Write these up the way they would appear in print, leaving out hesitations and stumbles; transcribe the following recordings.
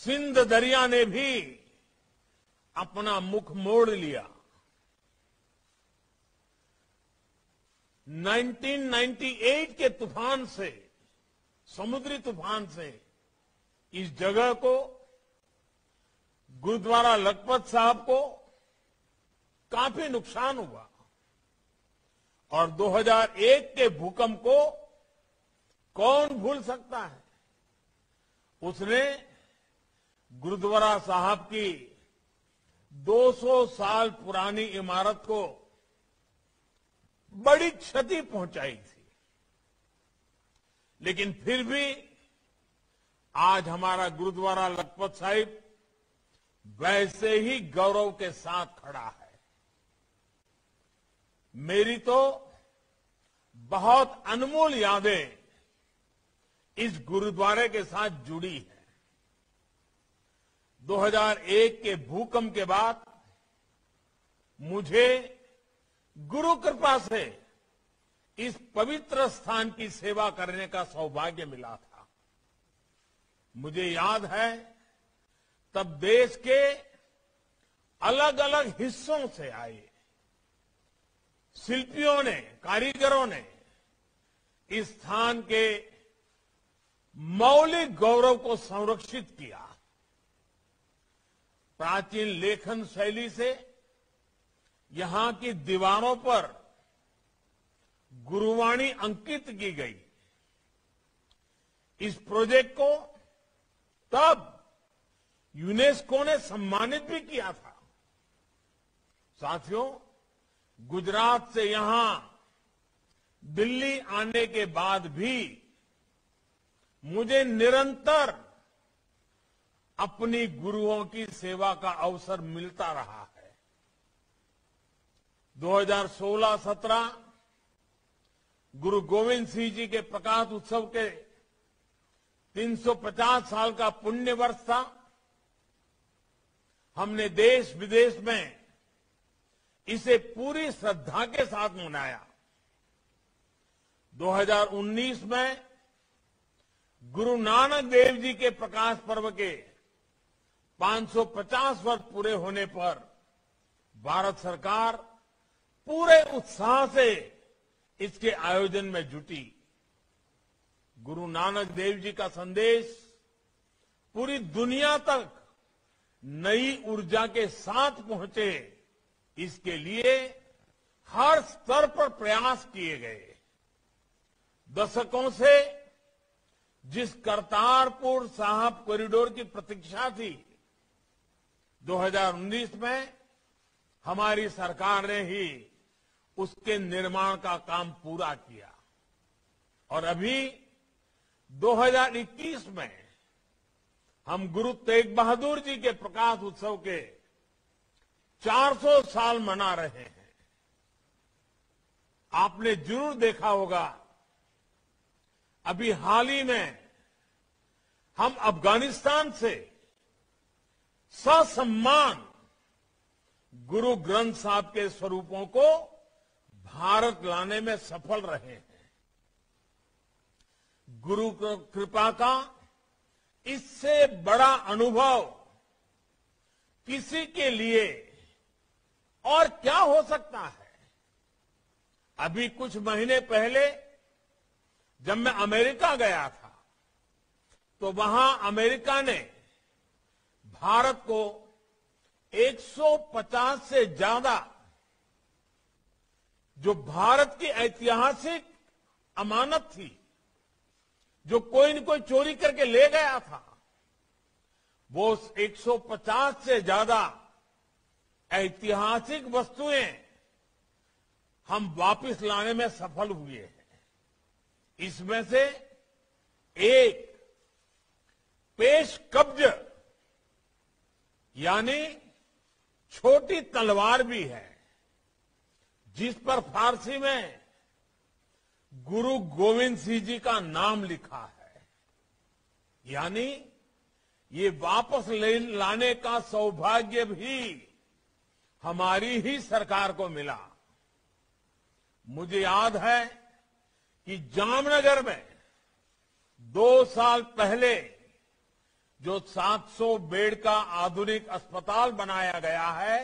सिंध दरिया ने भी अपना मुख मोड़ लिया। 1998 के तूफान से, समुद्री तूफान से इस जगह को, गुरुद्वारा लखपत साहब को काफी नुकसान हुआ और 2001 के भूकंप को कौन भूल सकता है। उसने गुरुद्वारा साहब की 200 साल पुरानी इमारत को बड़ी क्षति पहुंचाई थी, लेकिन फिर भी आज हमारा गुरुद्वारा लखपत साहिब वैसे ही गौरव के साथ खड़ा है। मेरी तो बहुत अनमोल यादें इस गुरुद्वारे के साथ जुड़ी हैं। 2001 के भूकंप के बाद मुझे गुरु कृपा से इस पवित्र स्थान की सेवा करने का सौभाग्य मिला था। मुझे याद है तब देश के अलग अलग हिस्सों से आए शिल्पियों ने, कारीगरों ने इस स्थान के मौलिक गौरव को संरक्षित किया। प्राचीन लेखन शैली से यहां की दीवारों पर गुरुवाणी अंकित की गई। इस प्रोजेक्ट को तब यूनेस्को ने सम्मानित भी किया था। साथियों, गुजरात से यहां दिल्ली आने के बाद भी मुझे निरंतर अपनी गुरुओं की सेवा का अवसर मिलता रहा है। 2016-17 गुरु गोविंद सिंह जी के प्रकाश उत्सव के 350 साल का पुण्य वर्ष था। हमने देश विदेश में इसे पूरी श्रद्धा के साथ मनाया। 2019 में गुरु नानक देव जी के प्रकाश पर्व के 550 वर्ष पूरे होने पर भारत सरकार पूरे उत्साह से इसके आयोजन में जुटी। गुरु नानक देव जी का संदेश पूरी दुनिया तक नई ऊर्जा के साथ पहुंचे, इसके लिए हर स्तर पर प्रयास किए गए। दशकों से जिस करतारपुर साहिब कॉरिडोर की प्रतीक्षा थी, 2019 में हमारी सरकार ने ही उसके निर्माण का काम पूरा किया और अभी 2021 में हम गुरु तेग बहादुर जी के प्रकाश उत्सव के 400 साल मना रहे हैं। आपने जरूर देखा होगा, अभी हाल ही में हम अफगानिस्तान से ससम्मान गुरु ग्रंथ साहब के स्वरूपों को भारत लाने में सफल रहे हैं। गुरु कृपा का इससे बड़ा अनुभव किसी के लिए और क्या हो सकता है। अभी कुछ महीने पहले जब मैं अमेरिका गया था, तो वहां अमेरिका ने भारत को 150 से ज्यादा जो भारत की ऐतिहासिक अमानत थी, जो कोई न कोई चोरी करके ले गया था, वो 150 से ज्यादा ऐतिहासिक वस्तुएं हम वापस लाने में सफल हुए हैं। इसमें से एक पेश कब्ज यानी छोटी तलवार भी है, जिस पर फारसी में गुरु गोविंद सिंह जी का नाम लिखा है। यानी ये वापस लाने का सौभाग्य भी हमारी ही सरकार को मिला। मुझे याद है कि जामनगर में 2 साल पहले जो 700 बेड का आधुनिक अस्पताल बनाया गया है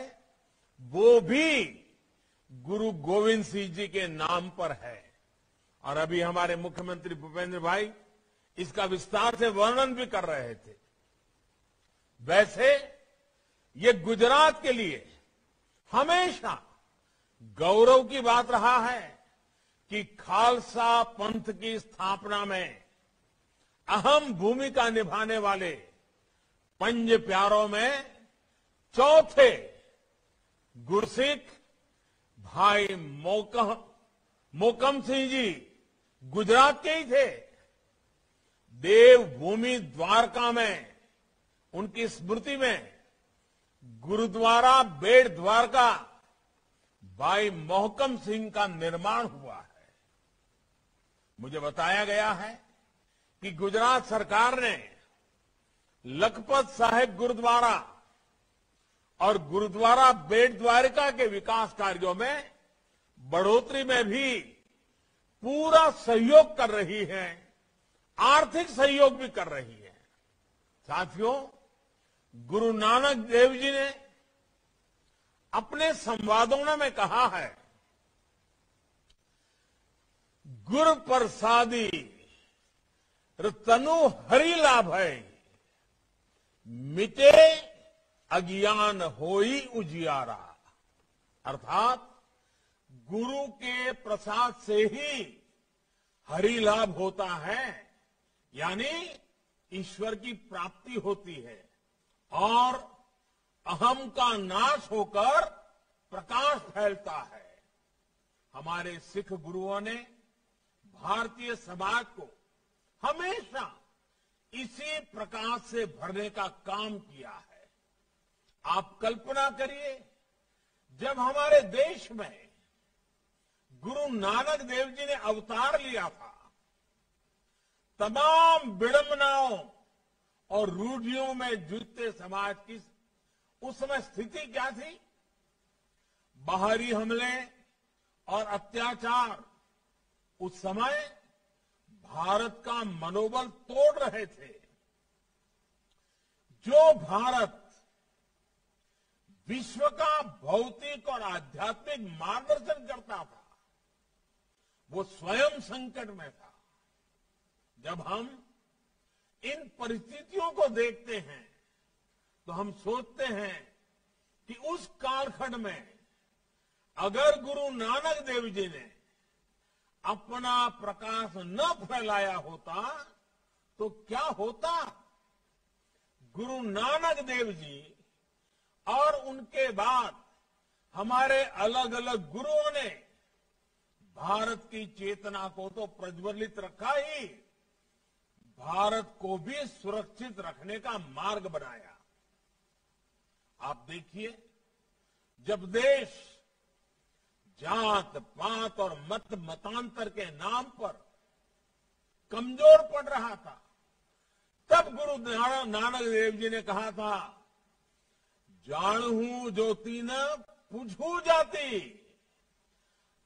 वो भी गुरु गोविंद सिंह जी के नाम पर है। और अभी हमारे मुख्यमंत्री भूपेंद्र भाई इसका विस्तार से वर्णन भी कर रहे थे। वैसे ये गुजरात के लिए हमेशा गौरव की बात रहा है कि खालसा पंथ की स्थापना में अहम भूमिका निभाने वाले पंज प्यारों में चौथे गुरसिख भाई मोकम सिंह जी गुजरात के ही थे। देवभूमि द्वारका में उनकी स्मृति में गुरुद्वारा बेट द्वारका भाई मोहकम सिंह का निर्माण हुआ है। मुझे बताया गया है कि गुजरात सरकार ने लखपत साहिब गुरुद्वारा और गुरुद्वारा बेट द्वारका के विकास कार्यों में बढ़ोतरी में भी पूरा सहयोग कर रही है, आर्थिक सहयोग भी कर रही है। साथियों, गुरु नानक देव जी ने अपने संवादों में कहा है, गुर प्रसादी तनु हरि लाभ है, मिटे अज्ञान होई उजियारा। अर्थात गुरु के प्रसाद से ही हरि लाभ होता है, यानी ईश्वर की प्राप्ति होती है और अहम का नाश होकर प्रकाश फैलता है। हमारे सिख गुरुओं ने भारतीय समाज को हमेशा इसी प्रकाश से भरने का काम किया है। आप कल्पना करिए, जब हमारे देश में गुरु नानक देव जी ने अवतार लिया था, तमाम विडंबनाओं और रूढ़ियों में जूझते समाज की उस समय स्थिति क्या थी? बाहरी हमले और अत्याचार उस समय भारत का मनोबल तोड़ रहे थे। जो भारत विश्व का भौतिक और आध्यात्मिक मार्गदर्शन करता था, वो स्वयं संकट में था। जब हम इन परिस्थितियों को देखते हैं तो हम सोचते हैं कि उस कालखंड में अगर गुरु नानक देव जी ने अपना प्रकाश न फैलाया होता तो क्या होता? गुरु नानक देव जी और उनके बाद हमारे अलग अलग गुरुओं ने भारत की चेतना को तो प्रज्वलित रखा ही, भारत को भी सुरक्षित रखने का मार्ग बनाया। आप देखिए, जब देश जात पात और मत मतांतर के नाम पर कमजोर पड़ रहा था, तब गुरु नानक देव जी ने कहा था, जानहू ज्योति न पूछू जाति,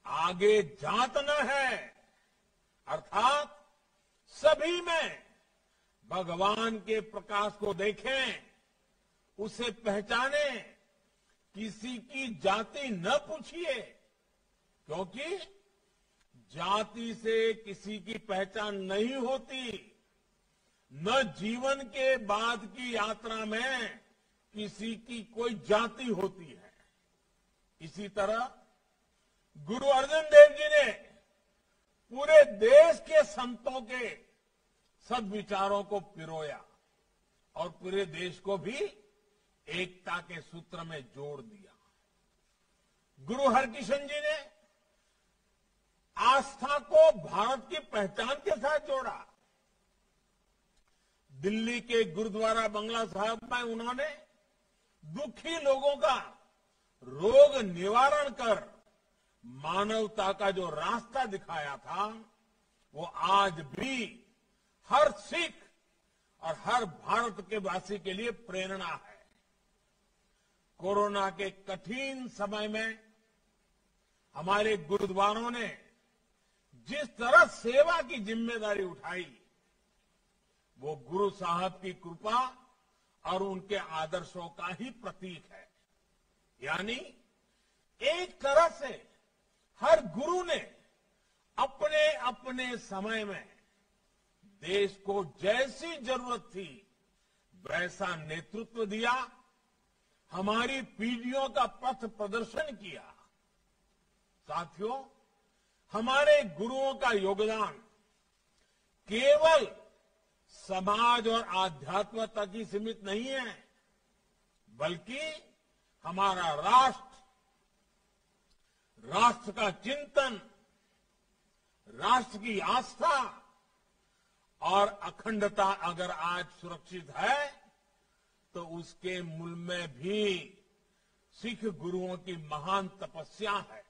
आगे जात न है। अर्थात सभी में भगवान के प्रकाश को देखें, उसे पहचाने, किसी की जाति न पूछिए, क्योंकि जाति से किसी की पहचान नहीं होती, न जीवन के बाद की यात्रा में किसी की कोई जाति होती है। इसी तरह गुरु अर्जन देव जी ने पूरे देश के संतों के सद्विचारों को पिरोया और पूरे देश को भी एकता के सूत्र में जोड़ दिया। गुरु हरकिशन जी ने आस्था को भारत की पहचान के साथ जोड़ा। दिल्ली के गुरुद्वारा बंगला साहब में उन्होंने दुखी लोगों का रोग निवारण कर मानवता का जो रास्ता दिखाया था, वो आज भी हर सिख और हर भारत के वासी के लिए प्रेरणा है। कोरोना के कठिन समय में हमारे गुरुद्वारों ने जिस तरह सेवा की जिम्मेदारी उठाई, वो गुरु साहब की कृपा और उनके आदर्शों का ही प्रतीक है। यानी एक तरह से हर गुरु ने अपने अपने समय में देश को जैसी जरूरत थी वैसा नेतृत्व दिया, हमारी पीढ़ियों का पथ प्रदर्शन किया। साथियों, हमारे गुरुओं का योगदान केवल समाज और आध्यात्म तक ही सीमित नहीं है, बल्कि हमारा राष्ट्र का चिंतन, राष्ट्र की आस्था और अखंडता अगर आज सुरक्षित है तो उसके मूल में भी सिख गुरुओं की महान तपस्या है।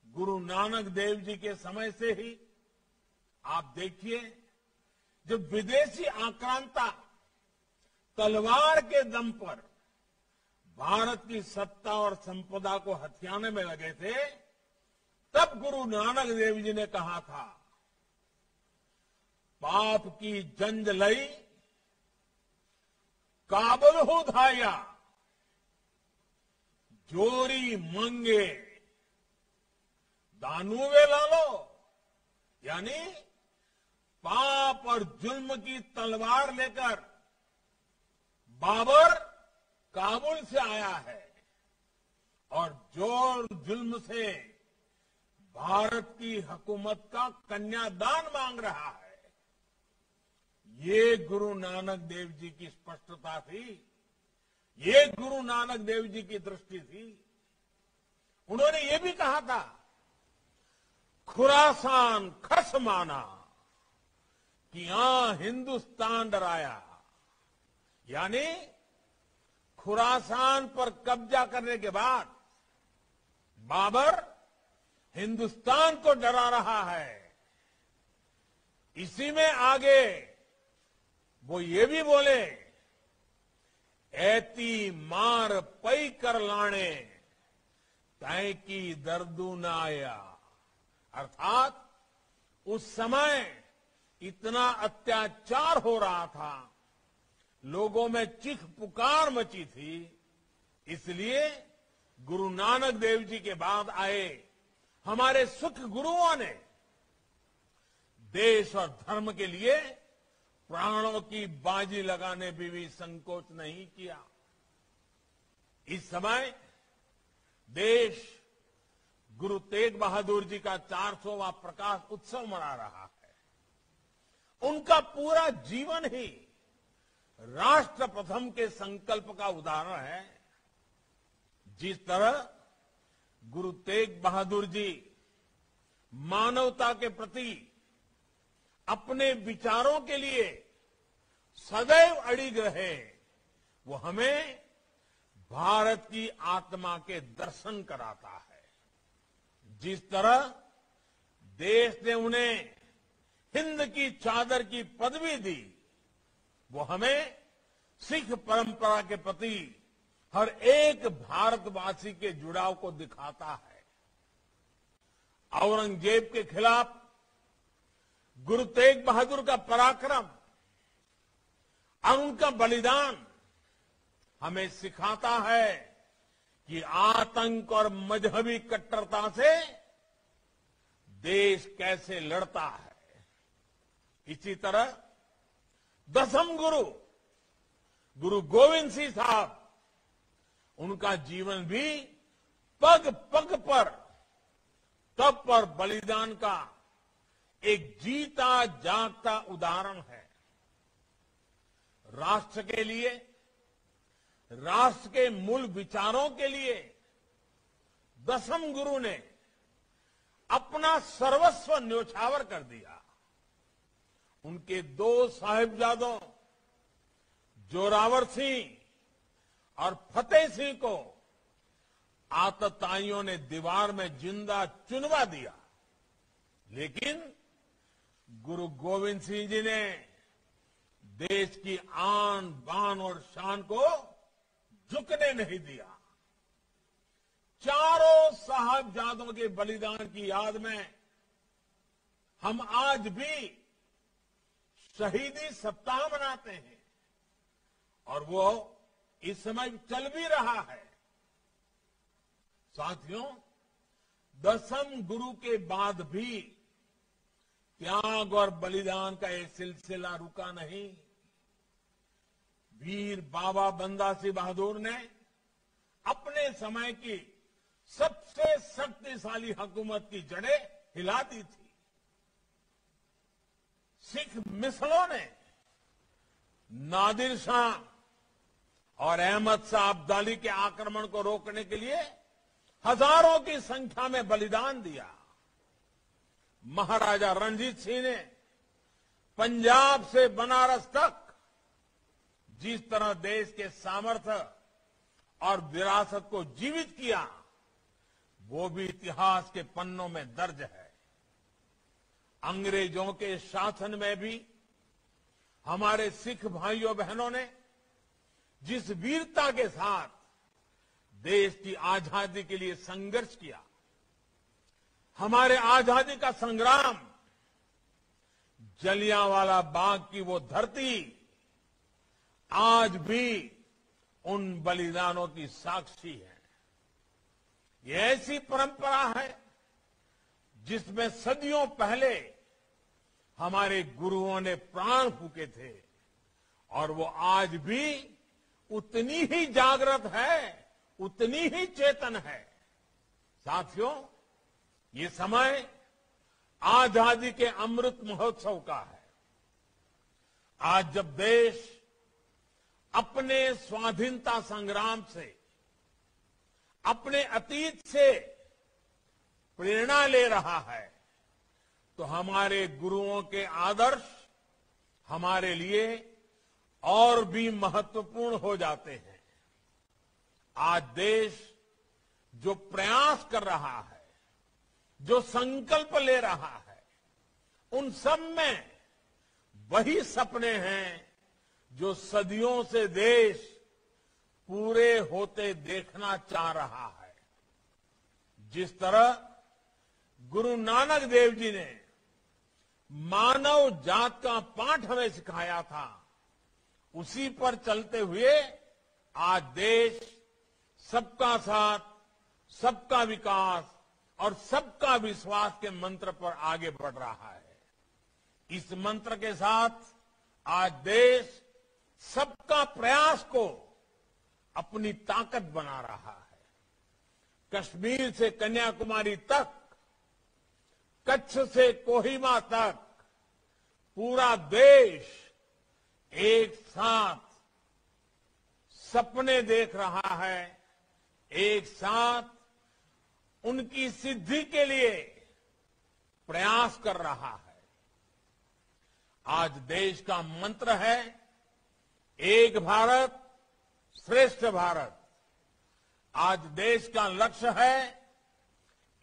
गुरु नानक देव जी के समय से ही आप देखिए, जब विदेशी आक्रांता तलवार के दम पर भारत की सत्ता और संपदा को हथियाने में लगे थे, तब गुरु नानक देव जी ने कहा था, पाप की जंज लई काबल हो धाया, जोरी मंगे दानुवे लालो। यानी पाप और जुल्म की तलवार लेकर बाबर काबुल से आया है और जोर जुल्म से भारत की हुकूमत का कन्यादान मांग रहा है। ये गुरु नानक देव जी की स्पष्टता थी, ये गुरु नानक देव जी की दृष्टि थी। उन्होंने ये भी कहा था, खुरासान खस माना कि यहां हिंदुस्तान डराया। यानी खुरासान पर कब्जा करने के बाद बाबर हिंदुस्तान को डरा रहा है। इसी में आगे वो ये भी बोले, ऐती मार पई कर लाने तय की दर्दू न आया। अर्थात उस समय इतना अत्याचार हो रहा था, लोगों में चीख पुकार मची थी, इसलिए गुरु नानक देव जी के बाद आए हमारे सिख गुरुओं ने देश और धर्म के लिए प्राणों की बाजी लगाने में भी संकोच नहीं किया। इस समय देश गुरु तेग बहादुर जी का 400वां प्रकाश उत्सव मना रहा है। उनका पूरा जीवन ही राष्ट्र प्रथम के संकल्प का उदाहरण है। जिस तरह गुरु तेग बहादुर जी मानवता के प्रति अपने विचारों के लिए सदैव अड़िग रहे, वो हमें भारत की आत्मा के दर्शन कराता है। जिस तरह देश ने उन्हें हिंद की चादर की पदवी दी, वो हमें सिख परंपरा के प्रति हर एक भारतवासी के जुड़ाव को दिखाता है। औरंगजेब के खिलाफ गुरु तेग बहादुर का पराक्रम और उनका बलिदान हमें सिखाता है कि आतंक और मजहबी कट्टरता से देश कैसे लड़ता है। इसी तरह दसम गुरु गोविंद सिंह साहब, उनका जीवन भी पग पग पर तप और बलिदान का एक जीता जागता उदाहरण है। राष्ट्र के लिए, राष्ट्र के मूल विचारों के लिए दसम गुरु ने अपना सर्वस्व न्योछावर कर दिया। उनके दो साहिबजादों जोरावर सिंह और फतेह सिंह को आतताइयों ने दीवार में जिंदा चुनवा दिया, लेकिन गुरु गोविंद सिंह जी ने देश की आन बान और शान को झुकने नहीं दिया। चारों साहिबजादों के बलिदान की याद में हम आज भी शहीदी सप्ताह मनाते हैं। और वो इस समय चल भी रहा है। साथियों, दसम गुरु के बाद भी त्याग और बलिदान का ये सिलसिला रुका नहीं। वीर बाबा बंदा सिंह बहादुर ने अपने समय की सबसे शक्तिशाली हुकूमत की जड़ें हिला दी थी। सिख मिसलों ने नादिर शाह और अहमद शाह अब्दाली के आक्रमण को रोकने के लिए हजारों की संख्या में बलिदान दिया। महाराजा रणजीत सिंह ने पंजाब से बनारस तक जिस तरह देश के सामर्थ्य और विरासत को जीवित किया, वो भी इतिहास के पन्नों में दर्ज है। अंग्रेजों के शासन में भी हमारे सिख भाइयों बहनों ने जिस वीरता के साथ देश की आजादी के लिए संघर्ष किया, हमारे आजादी का संग्राम, जलियांवाला बाग की वो धरती आज भी उन बलिदानों की साक्षी है। ये ऐसी परंपरा है जिसमें सदियों पहले हमारे गुरुओं ने प्राण फूके थे और वो आज भी उतनी ही जागृत है, उतनी ही चेतन है। साथियों, ये समय आजादी के अमृत महोत्सव का है। आज जब देश अपने स्वाधीनता संग्राम से, अपने अतीत से प्रेरणा ले रहा है, तो हमारे गुरुओं के आदर्श हमारे लिए और भी महत्वपूर्ण हो जाते हैं। आज देश जो प्रयास कर रहा है, जो संकल्प ले रहा है, उन सब में वही सपने हैं जो सदियों से देश पूरे होते देखना चाह रहा है। जिस तरह गुरु नानक देव जी ने मानव जात का पाठ हमें सिखाया था, उसी पर चलते हुए आज देश सबका साथ, सबका विकास और सबका विश्वास के मंत्र पर आगे बढ़ रहा है। इस मंत्र के साथ आज देश सबका प्रयास को अपनी ताकत बना रहा है। कश्मीर से कन्याकुमारी तक, कच्छ से कोहिमा तक पूरा देश एक साथ सपने देख रहा है, एक साथ उनकी सिद्धि के लिए प्रयास कर रहा है। आज देश का मंत्र है एक भारत श्रेष्ठ भारत। आज देश का लक्ष्य है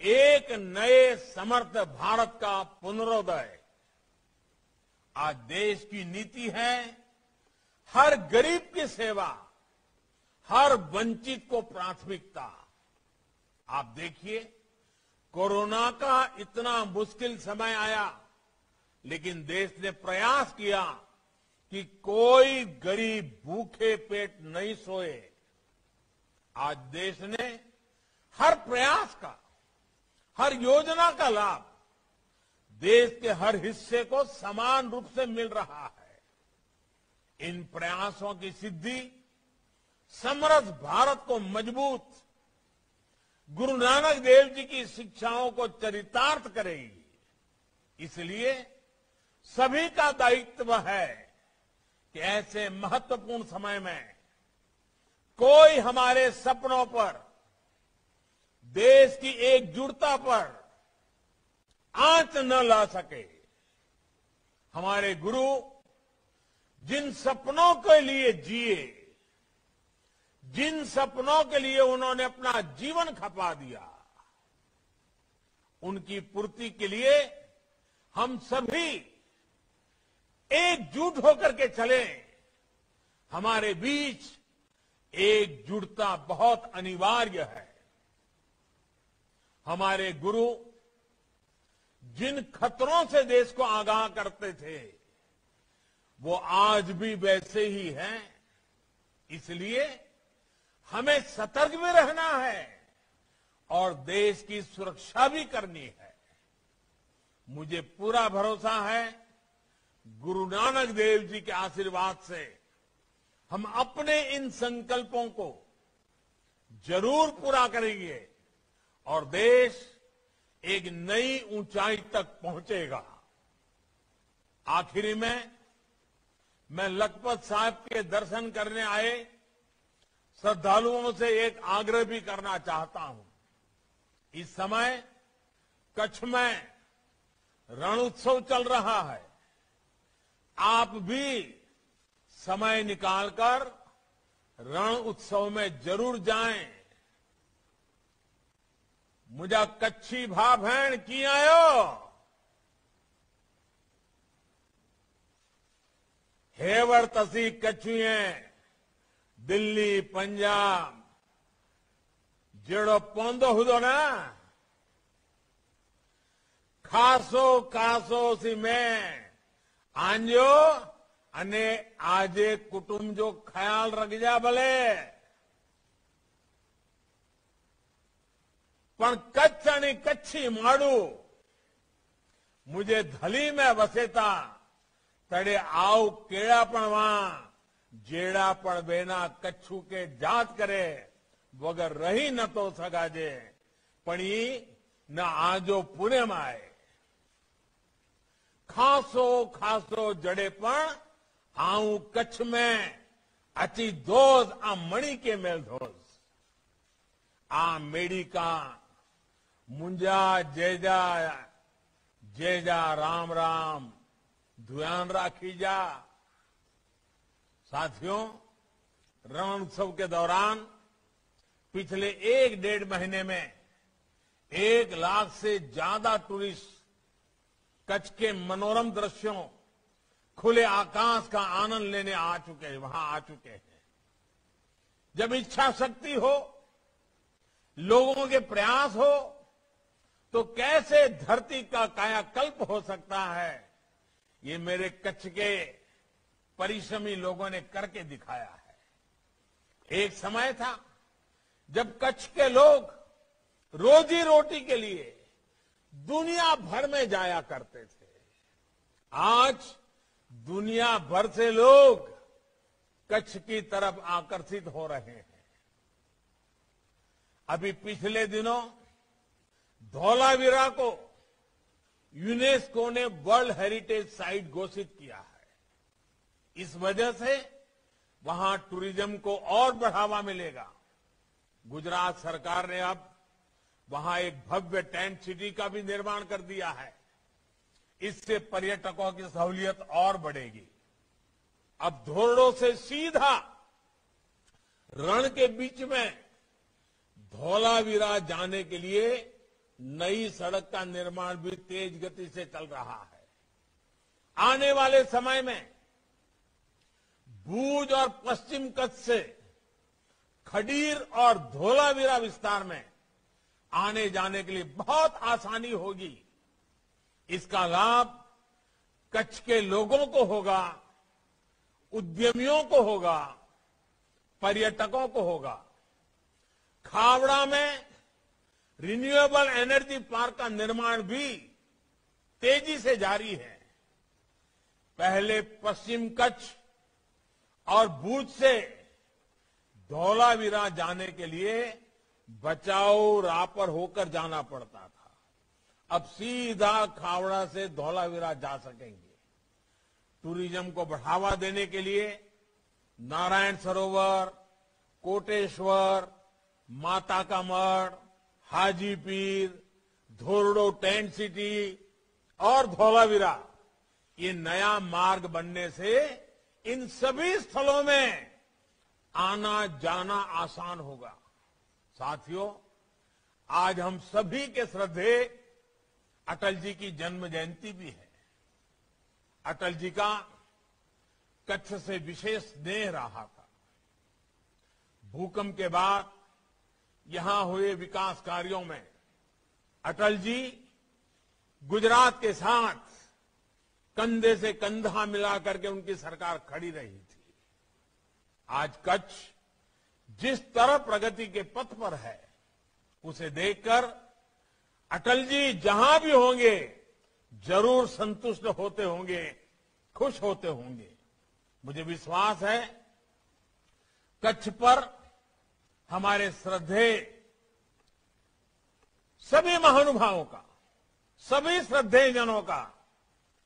एक नए समर्थ भारत का पुनरोदय। आज देश की नीति है हर गरीब की सेवा, हर वंचित को प्राथमिकता। आप देखिए, कोरोना का इतना मुश्किल समय आया, लेकिन देश ने प्रयास किया कि कोई गरीब भूखे पेट नहीं सोए। आज देश ने हर प्रयास का, हर योजना का लाभ देश के हर हिस्से को समान रूप से मिल रहा है। इन प्रयासों की सिद्धि समृद्ध भारत को मजबूत, गुरु नानक देव जी की शिक्षाओं को चरितार्थ करेगी। इसलिए सभी का दायित्व है कि ऐसे महत्वपूर्ण समय में कोई हमारे सपनों पर, देश की एकजुटता पर आंच न ला सके। हमारे गुरु जिन सपनों के लिए जिए, जिन सपनों के लिए उन्होंने अपना जीवन खपा दिया, उनकी पूर्ति के लिए हम सभी एकजुट होकर के चलें। हमारे बीच एकजुटता बहुत अनिवार्य है। हमारे गुरु जिन खतरों से देश को आगाह करते थे, वो आज भी वैसे ही हैं। इसलिए हमें सतर्क भी रहना है और देश की सुरक्षा भी करनी है। मुझे पूरा भरोसा है गुरु नानक देव जी के आशीर्वाद से हम अपने इन संकल्पों को जरूर पूरा करेंगे और देश एक नई ऊंचाई तक पहुंचेगा। आखिरी में मैं लखपत साहब के दर्शन करने आए श्रद्धालुओं से एक आग्रह भी करना चाहता हूं। इस समय कच्छ में रण उत्सव चल रहा है। आप भी समय निकालकर रण उत्सव में जरूर जाएं। मुझा कच्छी भा भेण की आयो हेवर तसी कच्छुए दिल्ली पंजाब जेड़ो पौंदो हुदो ना खासो खासो सी मैं आंजो अने आजे कुटुंब जो ख्याल रख जा भले पण कच्छ आणि कच्छी माड़ू मुझे धली में वसेता तड़े आव केड़ा पण वहां जेड़ा पण बेना कच्छू के जात करे वगर रही न तो सगाजे पणी न आजो पुणे में आए खासो खासो जड़े पण आऊं कच्छ में अची दोज आ मणि के मेल दोज आ मेड़ी का मुंजा जेजा जेजा राम राम ध्यान राखी जा। साथियों, रण उत्सव के दौरान पिछले 1-1.5 महीने में 1 लाख से ज्यादा टूरिस्ट कच्छ के मनोरम दृश्यों खुले आकाश का आनंद लेने वहां आ चुके हैं। जब इच्छा शक्ति हो, लोगों के प्रयास हो, तो कैसे धरती का कायाकल्प हो सकता है, ये मेरे कच्छ के परिश्रमी लोगों ने करके दिखाया है। एक समय था जब कच्छ के लोग रोजी रोटी के लिए दुनिया भर में जाया करते थे। आज दुनिया भर से लोग कच्छ की तरफ आकर्षित हो रहे हैं। अभी पिछले दिनों धौलावीरा को यूनेस्को ने वर्ल्ड हेरिटेज साइट घोषित किया है। इस वजह से वहां टूरिज्म को और बढ़ावा मिलेगा। गुजरात सरकार ने अब वहां एक भव्य टेंट सिटी का भी निर्माण कर दिया है। इससे पर्यटकों की सहूलियत और बढ़ेगी। अब धोरडो से सीधा रण के बीच में धौलावीरा जाने के लिए नई सड़क का निर्माण भी तेज गति से चल रहा है। आने वाले समय में भूज और पश्चिम कच्छ से खडीर और धौलावीरा विस्तार में आने जाने के लिए बहुत आसानी होगी। इसका लाभ कच्छ के लोगों को होगा, उद्यमियों को होगा, पर्यटकों को होगा। खावड़ा में रिन्यूएबल एनर्जी पार्क का निर्माण भी तेजी से जारी है। पहले पश्चिम कच्छ और भूज से धौलावीरा जाने के लिए बचाओ रापर होकर जाना पड़ता था। अब सीधा खावड़ा से धौलावीरा जा सकेंगे। टूरिज्म को बढ़ावा देने के लिए नारायण सरोवर, कोटेश्वर, माता का मठ, हाजीपीर, धोरडो टेंट सिटी और धौलावीरा, ये नया मार्ग बनने से इन सभी स्थलों में आना जाना आसान होगा। साथियों, आज हम सभी के श्रद्धेय अटल जी की जन्म जयंती भी है। अटल जी का कच्छ से विशेष स्नेह रहा था। भूकंप के बाद यहां हुए विकास कार्यों में अटल जी गुजरात के साथ कंधे से कंधा मिला करके उनकी सरकार खड़ी रही थी। आज कच्छ जिस तरह प्रगति के पथ पर है, उसे देखकर अटल जी जहां भी होंगे जरूर संतुष्ट होते होंगे, खुश होते होंगे। मुझे विश्वास है कच्छ पर हमारे श्रद्धेय सभी महानुभावों का, सभी श्रद्धेयजनों का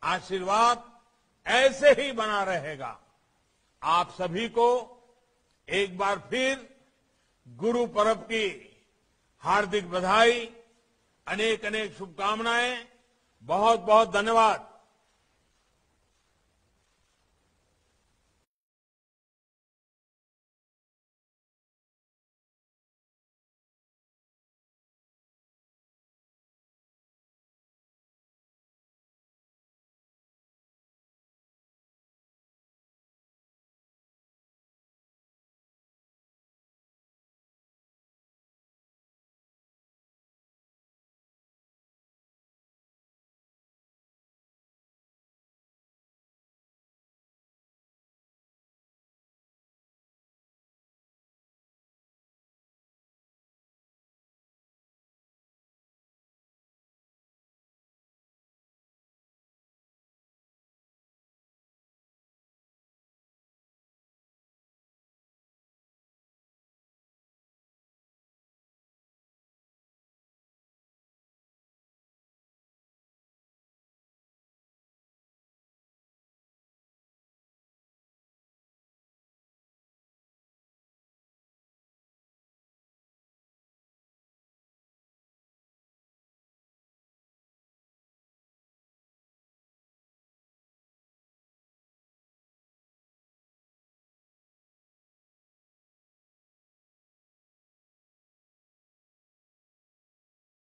आशीर्वाद ऐसे ही बना रहेगा। आप सभी को एक बार फिर गुरु पर्व की हार्दिक बधाई, अनेक अनेक शुभकामनाएं, बहुत बहुत धन्यवाद।